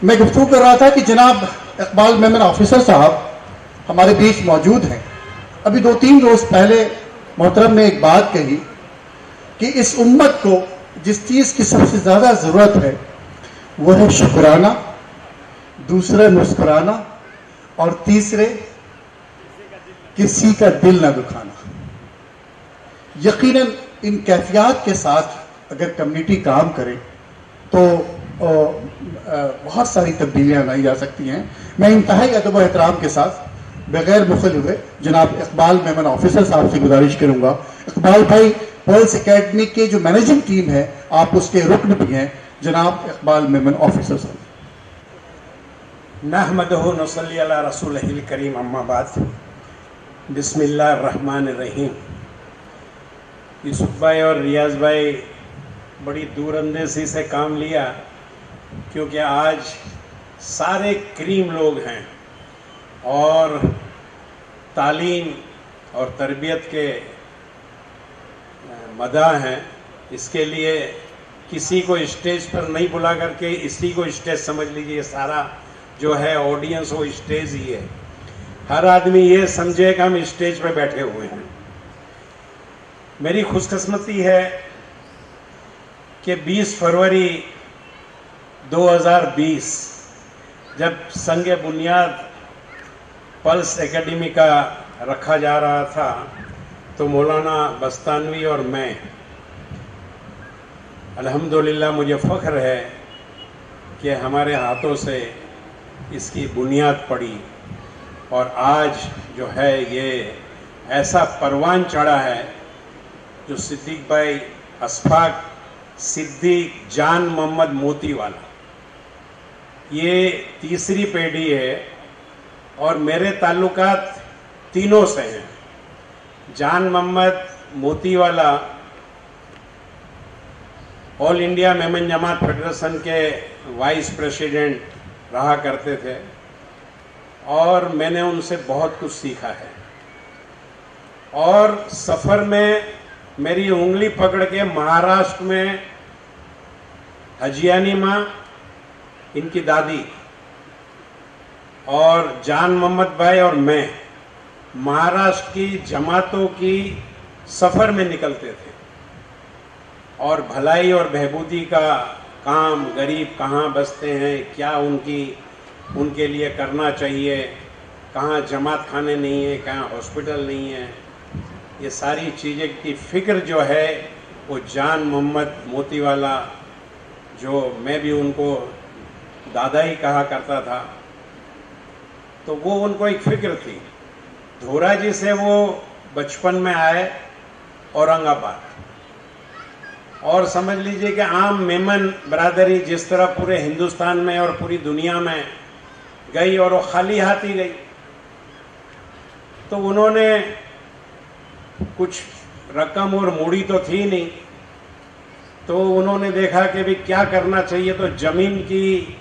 मैं गुफ्तगू कर रहा था कि जनाब इकबाल मेमन ऑफिसर साहब हमारे बीच मौजूद हैं। अभी 2-3 रोज पहले मोहतरम ने एक बात कही कि इस उम्मत को जिस चीज़ की सबसे ज़्यादा ज़रूरत है वो है शुक्राना, दूसरा मुस्कुराना और तीसरे किसी का दिल ना दुखाना। यकीनन इन कैफियत के साथ अगर कम्युनिटी काम करे तो बहुत सारी तब्दीलियाँ लाई जा सकती हैं। मैं इंतहाई अदब व एहतराम के साथ बगैर मुखल हुए जनाब इकबाल मेमन ऑफिसर साहब से गुजारिश करूंगा, इकबाल भाई पर्ल्स एकेडमी के जो मैनेजिंग टीम है आप उसके रुकन भी हैं, जनाब इकबाल मेमन ऑफिसर साहब। नहमदहु नसल्ली अला रसूलिल करीम, अम्मा बाद, बिस्मिल्लाहिर रहमानिर रहीम। यूसुफ भाई और रियाज भाई बड़ी दूरअंदेशी से काम लिया, क्योंकि आज सारे करीम लोग हैं और तालीम और तरबियत के मदाह हैं। इसके लिए किसी को स्टेज पर नहीं बुला करके इसी को स्टेज समझ लीजिए। सारा जो है ऑडियंस वो स्टेज ही है। हर आदमी ये समझे कि हम स्टेज पर बैठे हुए हैं। मेरी खुशकिस्मती है कि 20 फरवरी 2020 जब संग बुनियाद पल्स एकेडमी का रखा जा रहा था तो मौलाना बस्तानवी और मैं, अल्हम्दुलिल्लाह मुझे फ़ख्र है कि हमारे हाथों से इसकी बुनियाद पड़ी और आज जो है ये ऐसा परवान चढ़ा है जो सिद्दीक भाई अशफाक सिद्दीक जान मोहम्मद मोती वाला, ये तीसरी पीढ़ी है और मेरे ताल्लुकात तीनों से हैं। जान मोहम्मद मोती वाला ऑल इंडिया मेमन जमात फेडरेशन के वाइस प्रेसिडेंट रहा करते थे और मैंने उनसे बहुत कुछ सीखा है। और सफ़र में मेरी उंगली पकड़ के महाराष्ट्र में हजियानी माँ, इनकी दादी और जान मोहम्मद भाई और मैं महाराष्ट्र की जमातों की सफ़र में निकलते थे और भलाई और बहबूदी का काम, गरीब कहाँ बसते हैं, क्या उनके लिए करना चाहिए, कहाँ जमात खाने नहीं है, कहाँ हॉस्पिटल नहीं है, ये सारी चीज़ें की फ़िक्र जो है वो जान मोहम्मद मोती वाला, जो मैं भी उनको दादा ही कहा करता था, तो वो उनको एक फ़िक्र थी। धोरा जी से वो बचपन में आए औरंगाबाद, और समझ लीजिए कि आम मेमन बरादरी जिस तरह पूरे हिंदुस्तान में और पूरी दुनिया में गई और वो खाली हाथ ही गई, तो उन्होंने कुछ रकम और मूड़ी तो थी नहीं, तो उन्होंने देखा कि भी क्या करना चाहिए, तो ज़मीन की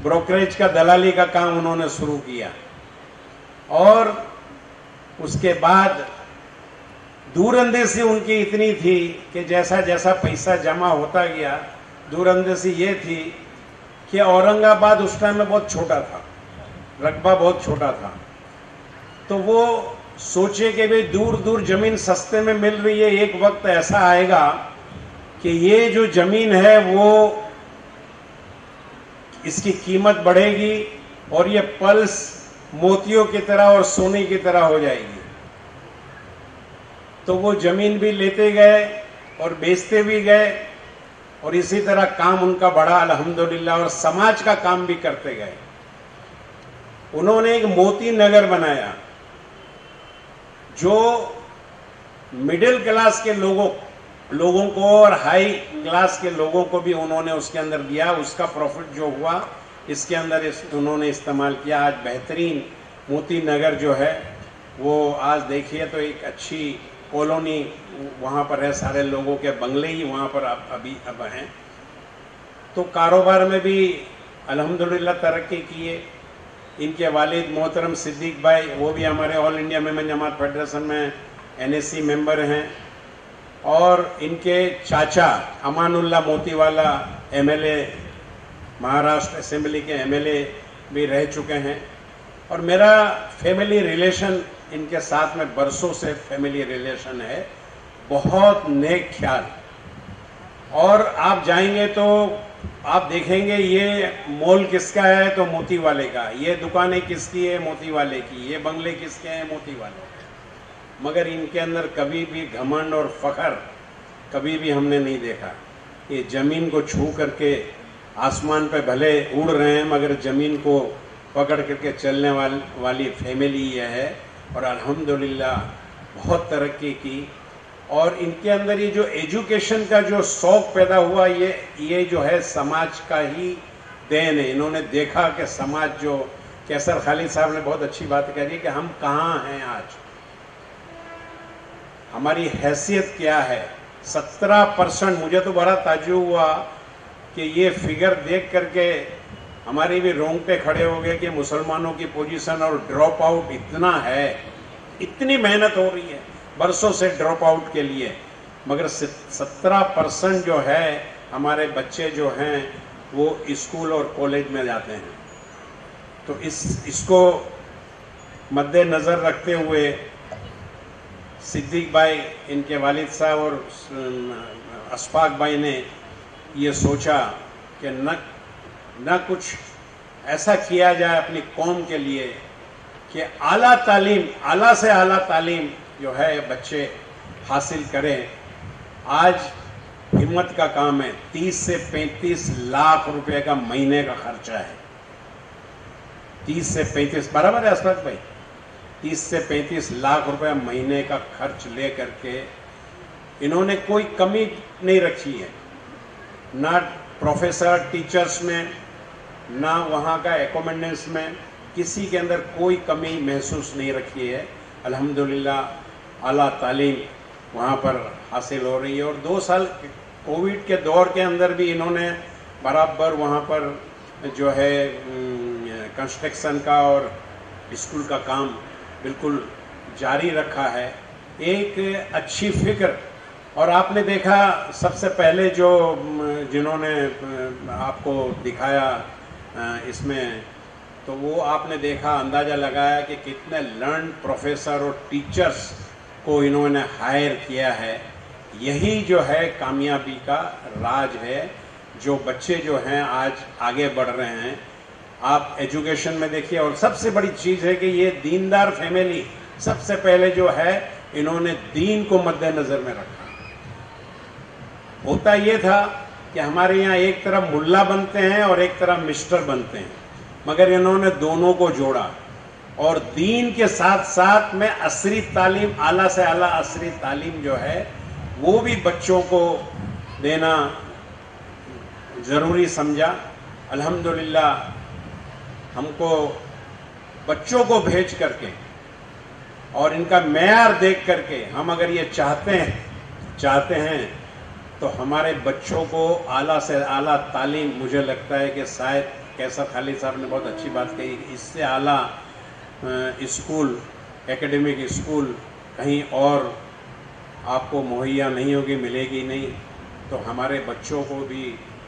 ब्रोकरेज का दलाली का काम उन्होंने शुरू किया। और उसके बाद दूरअंदेशी उनकी इतनी थी कि जैसा जैसा पैसा जमा होता गया, दूरअंदेशी ये थी कि औरंगाबाद उस टाइम में बहुत छोटा था, रकबा बहुत छोटा था, तो वो सोचे कि भाई दूर दूर ज़मीन सस्ते में मिल रही है, एक वक्त ऐसा आएगा कि ये जो ज़मीन है वो इसकी कीमत बढ़ेगी और ये पल्स मोतियों की तरह और सोने की तरह हो जाएगी। तो वो ज़मीन भी लेते गए और बेचते भी गए और इसी तरह काम उनका बढ़ा अल्हम्दुलिल्लाह, और समाज का काम भी करते गए। उन्होंने एक मोती नगर बनाया जो मिडिल क्लास के लोगों को और हाई क्लास के लोगों को भी उन्होंने उसके अंदर दिया। उसका प्रॉफिट जो हुआ इसके अंदर उन्होंने इस्तेमाल किया। आज बेहतरीन मोती नगर जो है वो आज देखिए तो एक अच्छी कॉलोनी वहाँ पर है, सारे लोगों के बंगले ही वहाँ पर अब हैं। तो कारोबार में भी अल्हम्दुलिल्लाह तरक्की किए। इनके वालिद मोहतरम सिद्दीक भाई, वो भी हमारे ऑल इंडिया मेमन जमात फेडरेशन में NSC मेंबर हैं, और इनके चाचा अमानुल्लाह मोतीवाला MLA महाराष्ट्र असेंबली के एमएलए भी रह चुके हैं और मेरा फैमिली रिलेशन इनके साथ में बरसों से फैमिली रिलेशन है, बहुत नेक ख्याल। और आप जाएंगे तो आप देखेंगे ये मॉल किसका है तो मोती वाले का, ये दुकानें किसकी है मोती वाले की, ये बंगले किसके हैं मोती वाले के। मगर इनके अंदर कभी भी घमंड और फखर कभी भी हमने नहीं देखा। ये ज़मीन को छू करके आसमान पे भले उड़ रहे हैं मगर ज़मीन को पकड़ करके चलने वाली फैमिली ये है। और अल्हम्दुलिल्लाह बहुत तरक्की की और इनके अंदर ये जो एजुकेशन का जो शौक़ पैदा हुआ ये जो है समाज का ही देन है। इन्होंने देखा कि समाज जो कैसर खालिद साहब ने बहुत अच्छी बात करी कि हम कहाँ हैं आज, हमारी हैसियत क्या है। 17%, मुझे तो बड़ा ताज्जुब हुआ कि ये फिगर देख करके हमारे भी रोंगटे खड़े हो गए कि मुसलमानों की पोजीशन और ड्रॉप आउट इतना है, इतनी मेहनत हो रही है बरसों से ड्रॉप आउट के लिए, मगर 17% जो है हमारे बच्चे जो हैं वो स्कूल और कॉलेज में जाते हैं। तो इसको मद्देनज़र रखते हुए सिद्दीक भाई, इनके वालिद साहब और अशफाक भाई ने ये सोचा कि न कुछ ऐसा किया जाए अपनी कौम के लिए कि आला तालीम, आला से आला तालीम जो है बच्चे हासिल करें। आज हिम्मत का काम है, 30 से 35 लाख रुपए का महीने का खर्चा है। 30 से 35 बराबर है अशफाक भाई, 30 से 35 लाख रुपए महीने का खर्च ले करके इन्होंने कोई कमी नहीं रखी है, ना प्रोफेसर टीचर्स में, ना वहाँ का एकोमोडेंस में, किसी के अंदर कोई कमी महसूस नहीं रखी है। अल्हम्दुलिल्लाह आला तालीम वहाँ पर हासिल हो रही है। और 2 साल कोविड के दौर के अंदर भी इन्होंने बराबर वहाँ पर जो है कंस्ट्रक्शन का और स्कूल का काम बिल्कुल जारी रखा है। एक अच्छी फिक्र। और आपने देखा सबसे पहले जिन्होंने आपको दिखाया इसमें, तो वो आपने देखा, अंदाज़ा लगाया कि कितने लर्न प्रोफेसर और टीचर्स को इन्होंने हायर किया है। यही जो है कामयाबी का राज है, जो बच्चे जो हैं आज आगे बढ़ रहे हैं। आप एजुकेशन में देखिए, और सबसे बड़ी चीज़ है कि ये दीनदार फैमिली सबसे पहले जो है इन्होंने दीन को मद्देनज़र में रखा। होता ये था कि हमारे यहाँ एक तरफ मुल्ला बनते हैं और एक तरफ मिस्टर बनते हैं, मगर इन्होंने दोनों को जोड़ा और दीन के साथ साथ में असरी तालीम, आला से आला असरी तालीम जो है वो भी बच्चों को देना ज़रूरी समझा। अल्हम्दुलिल्लाह हमको बच्चों को भेज करके और इनका मेयार देख करके हम अगर ये चाहते हैं तो हमारे बच्चों को आला से आला तालीम, मुझे लगता है कि शायद कैसर खालिद साहब ने बहुत अच्छी बात कही, इससे आला स्कूल, एकेडमिक स्कूल कहीं और आपको मुहैया नहीं होगी, मिलेगी नहीं। तो हमारे बच्चों को भी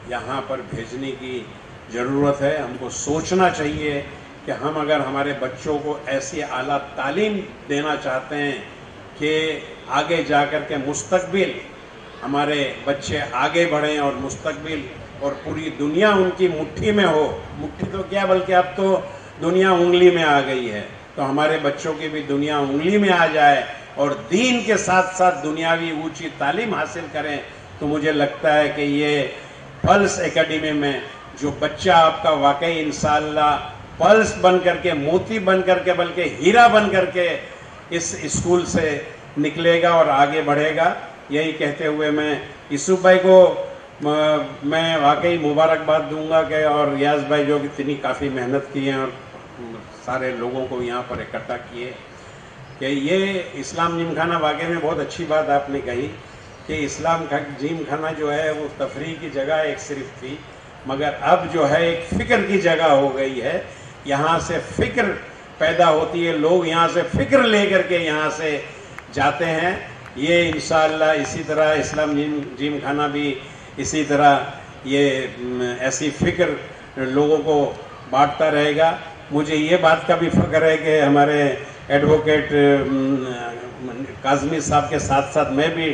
यहाँ पर भेजने की ज़रूरत है। हमको सोचना चाहिए कि हम अगर हमारे बच्चों को ऐसी आला तालीम देना चाहते हैं कि आगे जाकर के मुस्तकबिल हमारे बच्चे आगे बढ़ें और मुस्तकबिल और पूरी दुनिया उनकी मुट्ठी में हो, मुट्ठी तो क्या बल्कि अब तो दुनिया उंगली में आ गई है, तो हमारे बच्चों की भी दुनिया उंगली में आ जाए और दीन के साथ साथ दुनियावी ऊंची तालीम हासिल करें, तो मुझे लगता है कि ये पल्स एकेडमी में जो बच्चा आपका वाकई इंशाअल्लाह पल्स बन करके, मोती बन करके, बल्कि हीरा बन करके इस स्कूल से निकलेगा और आगे बढ़ेगा। यही कहते हुए मैं यूसुफ भाई को मैं वाकई मुबारकबाद दूंगा कि और रियाज भाई जो इतनी काफ़ी मेहनत की है और सारे लोगों को यहाँ पर इकट्ठा किए कि ये इस्लाम जिमखाना वाकई में बहुत अच्छी बात आपने कही कि इस्लाम जिमखाना जो है वो तफरीह की जगह एक सिर्फ थी, मगर अब जो है एक फ़िक्र की जगह हो गई है। यहाँ से फ़िक्र पैदा होती है, लोग यहाँ से फ़िक्र ले करके यहाँ से जाते हैं। ये इंशाअल्लाह इसी तरह इस्लाम जिमखाना भी इसी तरह ये ऐसी फ़िक्र लोगों को बांटता रहेगा। मुझे ये बात का भी फ़ख्र है कि हमारे एडवोकेट काज़मी साहब के साथ साथ मैं भी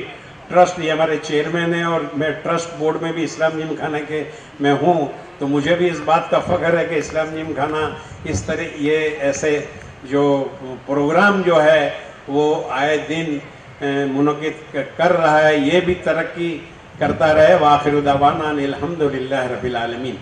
ट्रस्ट, ये हमारे चेयरमैन हैं और मैं ट्रस्ट बोर्ड में भी इस्लाम जिमखाना के मैं हूँ, तो मुझे भी इस बात का फ़ख्र है कि इस्लाम जिमखाना इस तरह ये ऐसे जो प्रोग्राम जो है वो आए दिन मुनक़िद कर रहा है, ये भी तरक्की करता रहे। व आखिर दावाना अनिल हम्दुलिल्लाहि रब्बिल आलमीन।